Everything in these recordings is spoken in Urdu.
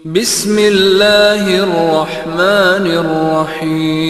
بسم اللہ الرحمن الرحیم۔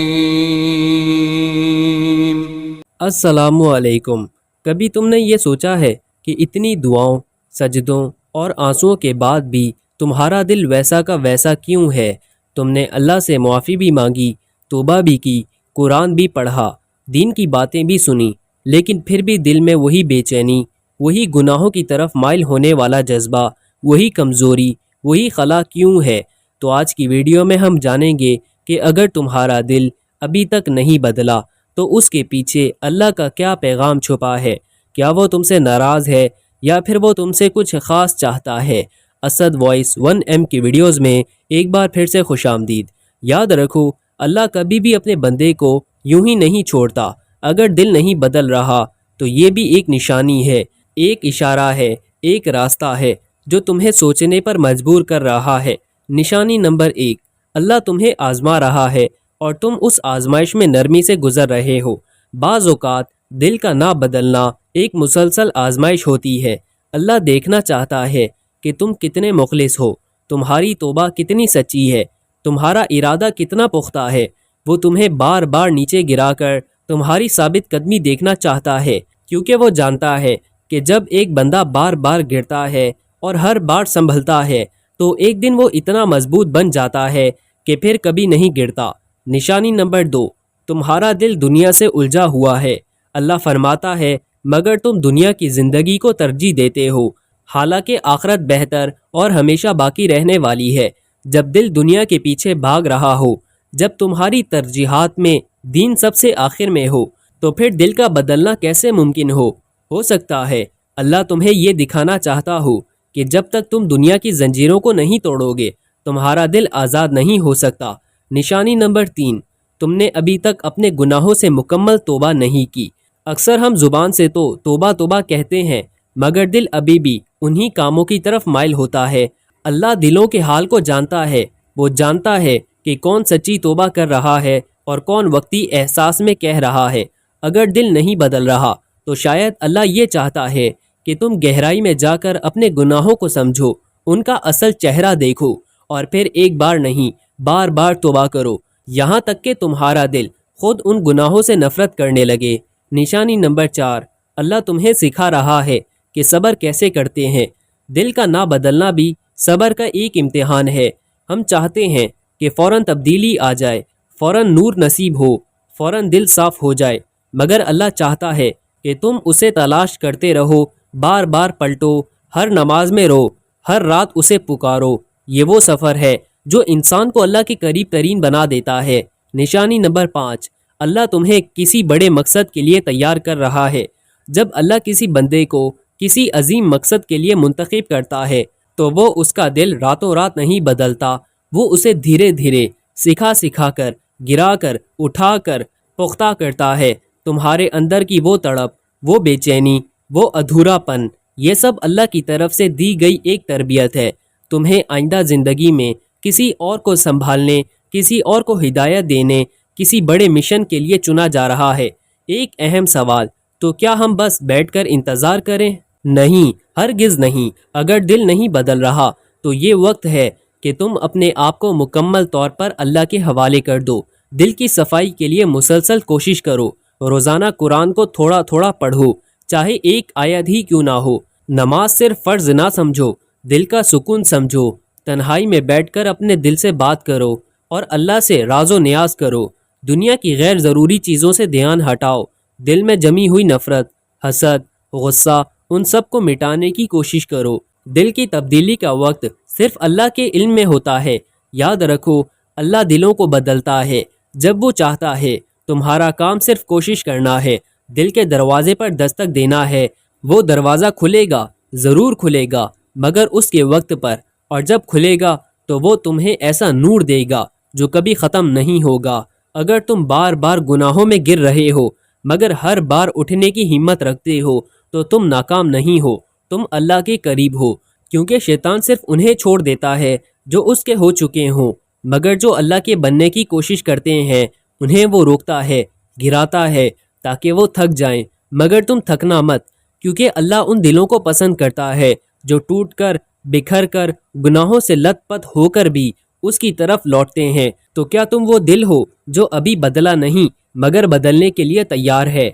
السلام علیکم۔ کبھی تم نے یہ سوچا ہے کہ اتنی دعاؤں، سجدوں اور آنسوؤں کے بعد بھی تمہارا دل ویسا کا ویسا کیوں ہے؟ تم نے اللہ سے معافی بھی مانگی، توبہ بھی کی، قرآن بھی پڑھا، دین کی باتیں بھی سنی، لیکن پھر بھی دل میں وہی بے چینی، وہی گناہوں کی طرف مائل ہونے والا جذبہ، وہی کمزوری، وہی خلا کیوں ہے؟ تو آج کی ویڈیو میں ہم جانیں گے کہ اگر تمہارا دل ابھی تک نہیں بدلا تو اس کے پیچھے اللہ کا کیا پیغام چھپا ہے۔ کیا وہ تم سے ناراض ہے یا پھر وہ تم سے کچھ خاص چاہتا ہے؟ اسد وائس 1M کی ویڈیوز میں ایک بار پھر سے خوش آمدید۔ یاد رکھو، اللہ کبھی بھی اپنے بندے کو یوں ہی نہیں چھوڑتا۔ اگر دل نہیں بدل رہا تو یہ بھی ایک نشانی ہے، ایک اشارہ ہے، ایک راستہ ہے جو تمہیں سوچنے پر مجبور کر رہا ہے۔ نشانی نمبر 1، اللہ تمہیں آزما رہا ہے اور تم اس آزمائش میں نرمی سے گزر رہے ہو۔ بعض اوقات دل کا نہ بدلنا ایک مسلسل آزمائش ہوتی ہے۔ اللہ دیکھنا چاہتا ہے کہ تم کتنے مخلص ہو، تمہاری توبہ کتنی سچی ہے، تمہارا ارادہ کتنا پختہ ہے۔ وہ تمہیں بار بار نیچے گرا کر تمہاری ثابت قدمی دیکھنا چاہتا ہے، کیونکہ وہ جانتا ہے کہ جب ایک بندہ بار بار گرتا ہے اور ہر بار سنبھلتا ہے تو ایک دن وہ اتنا مضبوط بن جاتا ہے کہ پھر کبھی نہیں گرتا۔ نشانی نمبر 2، تمہارا دل دنیا سے الجھا ہوا ہے۔ اللہ فرماتا ہے مگر تم دنیا کی زندگی کو ترجیح دیتے ہو، حالانکہ آخرت بہتر اور ہمیشہ باقی رہنے والی ہے۔ جب دل دنیا کے پیچھے بھاگ رہا ہو، جب تمہاری ترجیحات میں دین سب سے آخر میں ہو، تو پھر دل کا بدلنا کیسے ممکن ہو سکتا ہے اللہ تمہیں یہ دکھانا چاہتا ہو کہ جب تک تم دنیا کی زنجیروں کو نہیں توڑو گے تمہارا دل آزاد نہیں ہو سکتا۔ نشانی نمبر 3، تم نے ابھی تک اپنے گناہوں سے مکمل توبہ نہیں کی۔ اکثر ہم زبان سے تو توبہ توبہ کہتے ہیں مگر دل ابھی بھی انہی کاموں کی طرف مائل ہوتا ہے۔ اللہ دلوں کے حال کو جانتا ہے، وہ جانتا ہے کہ کون سچی توبہ کر رہا ہے اور کون وقتی احساس میں کہہ رہا ہے۔ اگر دل نہیں بدل رہا تو شاید اللہ یہ چاہتا ہے کہ تم گہرائی میں جا کر اپنے گناہوں کو سمجھو، ان کا اصل چہرہ دیکھو اور پھر ایک بار نہیں بار بار توبہ کرو، یہاں تک کہ تمہارا دل خود ان گناہوں سے نفرت کرنے لگے۔ نشانی نمبر 4، اللہ تمہیں سکھا رہا ہے کہ صبر کیسے کرتے ہیں۔ دل کا نہ بدلنا بھی صبر کا ایک امتحان ہے۔ ہم چاہتے ہیں کہ فوراً تبدیلی آ جائے، فوراً نور نصیب ہو، فوراً دل صاف ہو جائے، مگر اللہ چاہتا ہے کہ تم اسے تلاش کرتے رہو، بار بار پلٹو، ہر نماز میں رو، ہر رات اسے پکارو۔ یہ وہ سفر ہے جو انسان کو اللہ کے قریب ترین بنا دیتا ہے۔ نشانی نمبر 5، اللہ تمہیں کسی بڑے مقصد کے لیے تیار کر رہا ہے۔ جب اللہ کسی بندے کو کسی عظیم مقصد کے لیے منتخب کرتا ہے تو وہ اس کا دل راتوں رات نہیں بدلتا، وہ اسے دھیرے دھیرے سکھا کر، گرا کر، اٹھا کر پختہ کرتا ہے۔ تمہارے اندر کی وہ تڑپ، وہ بے چینی، وہ ادھورا پن، یہ سب اللہ کی طرف سے دی گئی ایک تربیت ہے۔ تمہیں آئندہ زندگی میں کسی اور کو سنبھالنے، کسی اور کو ہدایت دینے، کسی بڑے مشن کے لیے چنا جا رہا ہے۔ ایک اہم سوال، تو کیا ہم بس بیٹھ کر انتظار کریں؟ نہیں، ہرگز نہیں۔ اگر دل نہیں بدل رہا تو یہ وقت ہے کہ تم اپنے آپ کو مکمل طور پر اللہ کے حوالے کر دو۔ دل کی صفائی کے لیے مسلسل کوشش کرو۔ روزانہ قرآن کو تھوڑا تھوڑا پڑھو، چاہے ایک آیت ہی کیوں نہ ہو۔ نماز صرف فرض نہ سمجھو، دل کا سکون سمجھو۔ تنہائی میں بیٹھ کر اپنے دل سے بات کرو اور اللہ سے راز و نیاز کرو۔ دنیا کی غیر ضروری چیزوں سے دھیان ہٹاؤ۔ دل میں جمی ہوئی نفرت، حسد، غصہ، ان سب کو مٹانے کی کوشش کرو۔ دل کی تبدیلی کا وقت صرف اللہ کے علم میں ہوتا ہے۔ یاد رکھو، اللہ دلوں کو بدلتا ہے جب وہ چاہتا ہے۔ تمہارا کام صرف کوشش کرنا ہے، دل کے دروازے پر دستک دینا ہے۔ وہ دروازہ کھلے گا، ضرور کھلے گا، مگر اس کے وقت پر، اور جب کھلے گا تو وہ تمہیں ایسا نور دے گا جو کبھی ختم نہیں ہوگا۔ اگر تم بار بار گناہوں میں گر رہے ہو مگر ہر بار اٹھنے کی ہمت رکھتے ہو تو تم ناکام نہیں ہو، تم اللہ کے قریب ہو، کیونکہ شیطان صرف انہیں چھوڑ دیتا ہے جو اس کے ہو چکے ہوں، مگر جو اللہ کے بننے کی کوشش کرتے ہیں انہیں وہ روکتا ہے، گراتا ہے تاکہ وہ تھک جائیں۔ مگر تم تھکنا مت، کیونکہ اللہ ان دلوں کو پسند کرتا ہے جو ٹوٹ کر بکھر کر گناہوں سے لت پت ہو کر بھی اس کی طرف لوٹتے ہیں، تو کیا تم وہ دل ہو جو ابھی بدلا نہیں مگر بدلنے کے لیے تیار ہے؟